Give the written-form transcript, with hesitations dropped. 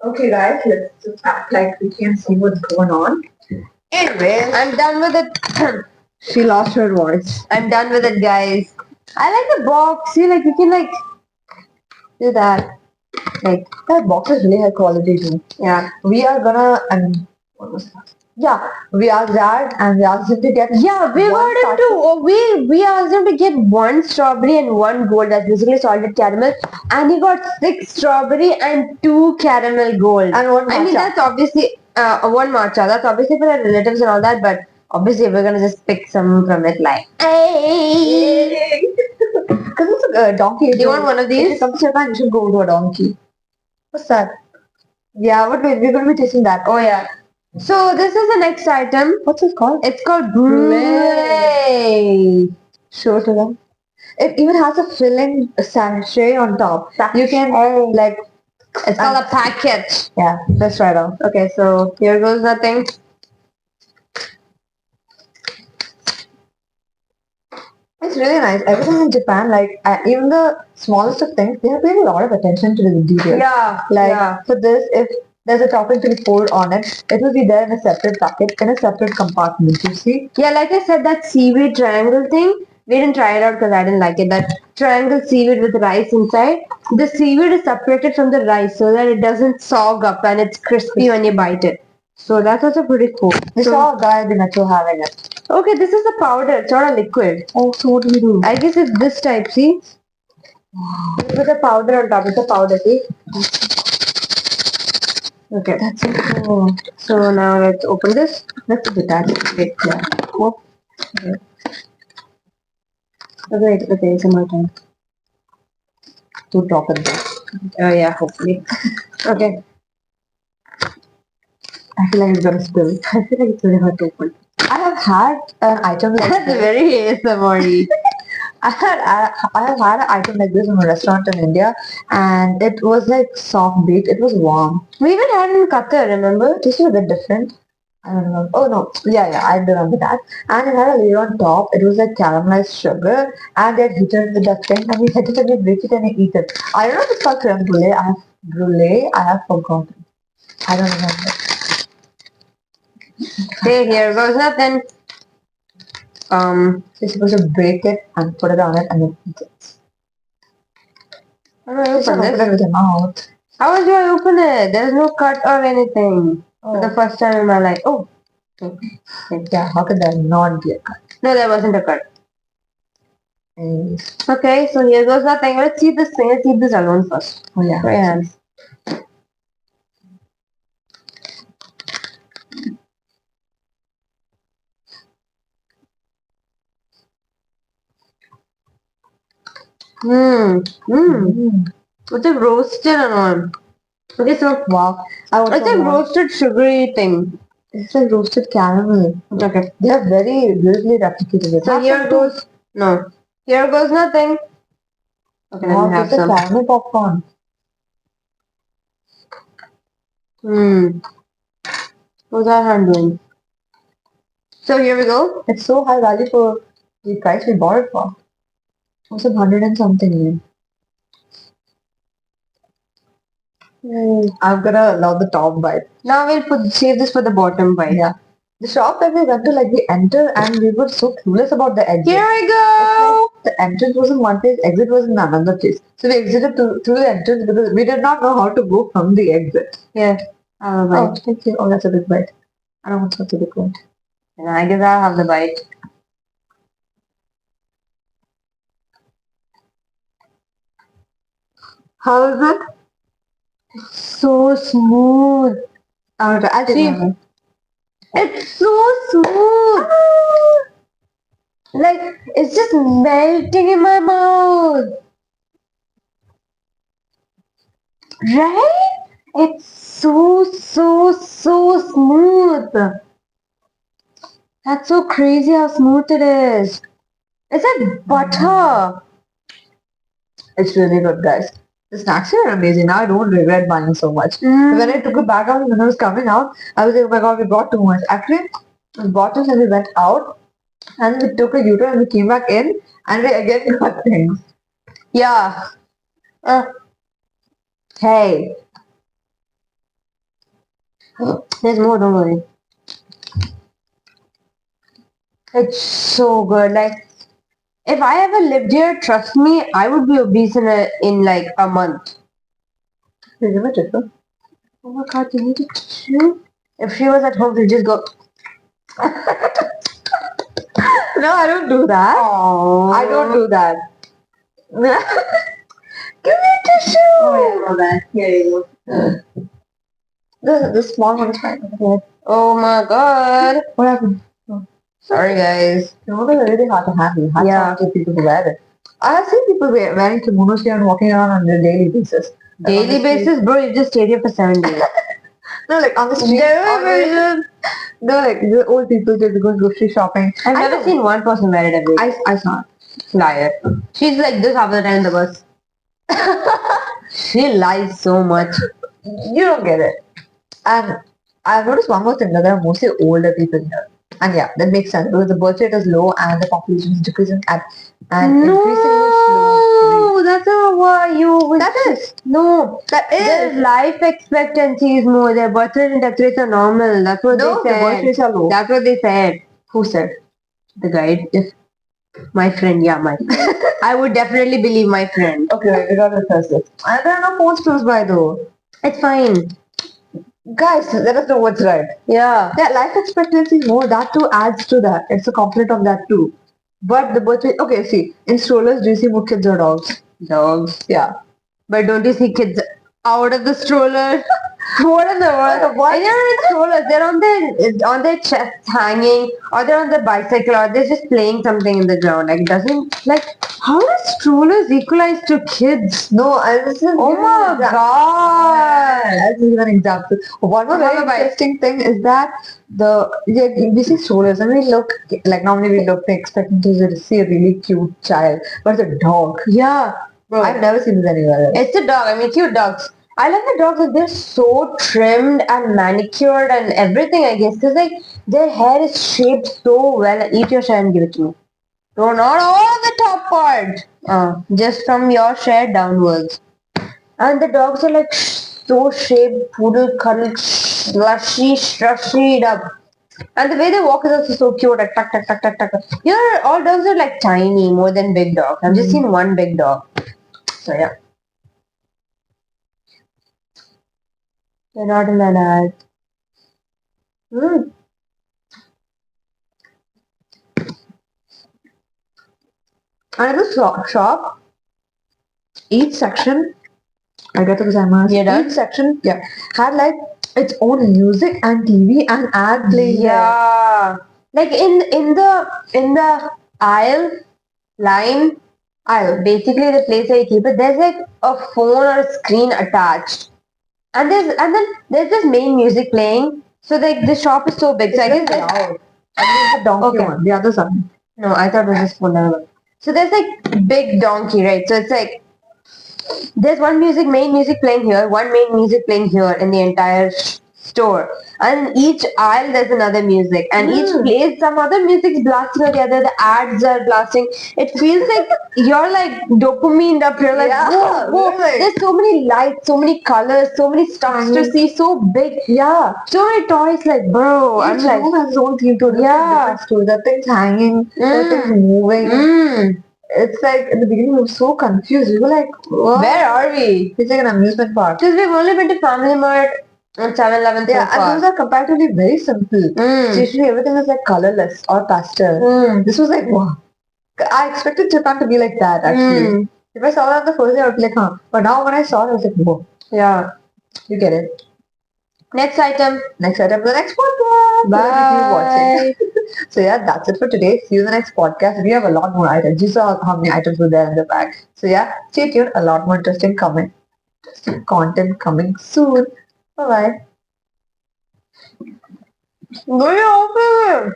Okay, guys, let's just act like we can't see what's going on. Anyways, I'm done with it. she lost her voice. I'm done with it, guys. I like the box. See, like you can like do that. Like that box is really high quality too. Yeah. We are gonna what was that? Yeah, we asked Dad and we asked him to get Yeah, we one got him to we asked him to get one strawberry and one gold, that's basically salted caramel, and he got 6 strawberry and 2 caramel gold. And one I mean, matcha. that's obviously one matcha. That's obviously for our relatives and all that, but obviously we're gonna just pick some from it, like. Hey. Because it's a donkey. Do you want one of If you these? come to Japan, you should go to a donkey. What's that? Yeah, but wait, we're going to be tasting that. Oh yeah. So this is the next item. What's it called? It's called brulee. Show it to them. It even has a filling sachet on top. You can like. It's called a packet. Yeah, let's try it out. Okay, so here goes nothing. It's really nice. Everything in Japan, like even the smallest of things, they have paid a lot of attention to the details. Yeah. Like yeah. for this, if there's a topping to be poured on it, it will be there in a separate packet, in a separate compartment. You see? Yeah, like I said, that seaweed triangle thing, we didn't try it out because I didn't like it. That triangle seaweed with rice inside, the seaweed is separated from the rice so that it doesn't sog up and it's crispy when you bite it. So that's also pretty cool. We So- saw a guy at the metro having it. Okay, this is the powder. It's not a liquid. Oh, so what do we do? I guess it's this type. See? With the powder on top. It's a powder, see? Okay. That's so cool. So now let's open this. Let's detach it. Yeah. Whoop. Okay, okay, some more time. To drop it. Oh yeah, hopefully. Okay. I feel like it's gonna spill. I feel like it's very hard to open. I have had an item like That's this. very ASMR. I have had an item like this in a restaurant in India, and it was like soft baked. It was warm. We even had it in Qatar, remember? It tasted a bit different. I don't know. Oh no, yeah, I remember that. And it had a layer on top. It was like caramelized sugar, and they had heated it with that thing, and we hit it and we break it and we eat it. I don't know if it's called creme brulee. I have forgotten. I don't remember. Okay, here goes nothing. So you're supposed to break it and put it on it and then eat it. How do I Just open open it this? with your mouth. How do I open it? There's no cut or anything. For the Oh, first time in my life. Oh. yeah. How could there not be a cut? No, there wasn't a cut. Anyways. Okay, so here goes nothing. Let's see this thing. Let's see this alone first. Oh yeah. Try your hands. It's like roasted and all. Okay, so Wow. I want it's like some more. roasted sugary thing. It's like roasted caramel. Okay. They have very beautifully replicated it. So Have here some goes no. Here goes nothing. Okay, too. let Wow, me have it's a some. caramel popcorn. What's that hand doing? So here we go. It's so high value for the price we bought it for. It was 100 and something yen. I'm gonna love the top bite. Now we'll save this for the bottom bite. Yeah. The shop that we went to, like we enter and we were so clueless about the exit. Here we It's go. like the entrance was in one place, exit was in another place. So we exited through the entrance because we did not know how to go from the exit. Yeah. I'll have a Oh, bite. thank you. Oh, that's a big bite. I don't want such a big bite. And I guess I'll have the bite. How is it? So smooth. I'll take See? one. It's so smooth. Like it's just melting in my mouth. Right? It's so smooth. That's so crazy how smooth it is. It's like butter. It's really good, guys. The snacks here are amazing. Now I don't regret buying so much. When I took it back out when I was coming out, I was like, oh my god, we bought too much. Actually, we bought it and we went out and we took a U-turn and we came back in and we again got things. Yeah. Hey, There's more, don't worry. It's so good. Like, if I ever lived here, trust me, I would be obese in like a month. Is it different? Oh my god, you need a tissue? If she was at home, she'd just go, No, I don't do that. oh. I don't do that. Give me a tissue. Oh, yeah, my bad. Here you go. The small one is fine. Oh my god. What happened? Sorry, guys. Kimonos are really hard to handle. Hard Yeah. to people to wear it. I have seen people wearing kimonos here and walking around on a daily basis. Like on the Daily street. basis, bro, you just stayed here for 7 days. No, like on the street. I've No, like the old people just go grocery shopping. I never know. seen one person wear it every day. I saw. Liar. She's like this half the time in the bus. She lies so much. You don't get it. And I've noticed one more thing that there are mostly older people here. And yeah, that makes sense because the birth rate is low and the population is decreasing at an increasingly slow No, that's not what you. rate. That is. No, That their is. life expectancy is more. Their birth rate and death rates are normal. That's what No, the they birth said. rates are low. That's what they said. Who said? The guide. If my friend, yeah, my friend. I would definitely believe my friend. Okay, we got to first this. And there are no phones close by though. It's fine. Guys, let us know what's right. Yeah. Yeah, life expectancy is more. That too adds to that. It's a component of that too. But the birth rate, okay, see, in strollers, do you see more kids or dogs? Dogs. Yeah. But don't you see kids out of the stroller? What in the world? What? And they're in strollers. They're on their chests hanging, or they're on the bicycle, or they're just playing something in the ground. Like, doesn't like how does strollers equalize to kids? No, this is Oh my god! I'll give you an example. One more very How about- interesting thing is that we see strollers and we look like normally we look expecting to see a really cute child, but it's a dog. Yeah, bro. I've never seen this anywhere else. It's a dog. I mean, cute dogs. I love the dogs. Like, they're so trimmed and manicured and everything. I guess because like their hair is shaped so well. Eat your share and give it to me. No, not all the top part. Just from your share downwards. And the dogs are like so shaped, poodle cuddled, slushy, strushied up. And the way they walk is also so cute. Like tuck, tuck, tuck, tuck, tuck. You know, all dogs are like tiny, more than big dogs. I've just seen one big dog. So yeah. They're not in that ad. And in the shop, each section, I get to gozaimasu. Yeah, done? Each section, yeah, had like its own music and TV and ad playing. Yeah. Like in the aisle, basically the place where you keep it, there's like a phone or a screen attached. And then there's this main music playing. So like the shop is so big. So I guess there's loud. I mean, the donkey Okay. one, the other one. no, I thought it was just phone number. So there's like big donkey, right? So it's like there's main music playing here, one main music playing here in the entire store. And each aisle there's another music, and each place some other music's blasting or the other. The ads are blasting. It feels like you're like dopamine up here. Like Yeah, whoa, whoa. really. There's so many lights, so many colors, so many stuffs to see, so big. Yeah. So many toys. Like bro, I'm Each like room has its own theme to it. Yeah. Different stories. That thing's hanging. That Mm. thing's moving. mm, It's like in the beginning we were so confused. We were like, what? where are we? It's like an amusement park. Because we've only been to Family Mart and 7-Eleven so Yeah, and far. those are comparatively very simple. So Mm. usually everything is like colorless or pastel. Mm. This was like, wow. I expected Japan to be like that actually. Mm. If I saw that on the first day, I would be like, huh. But now when I saw it, I was like, whoa. Yeah. You get it. Next item. Next item, the next podcast. So that you keep watching. So yeah, that's it for today. See you in the next podcast. We have a lot more items. You saw how many items were there in the bag. So yeah, stay tuned. A lot more interesting content coming soon. Bye bye. Go to your office.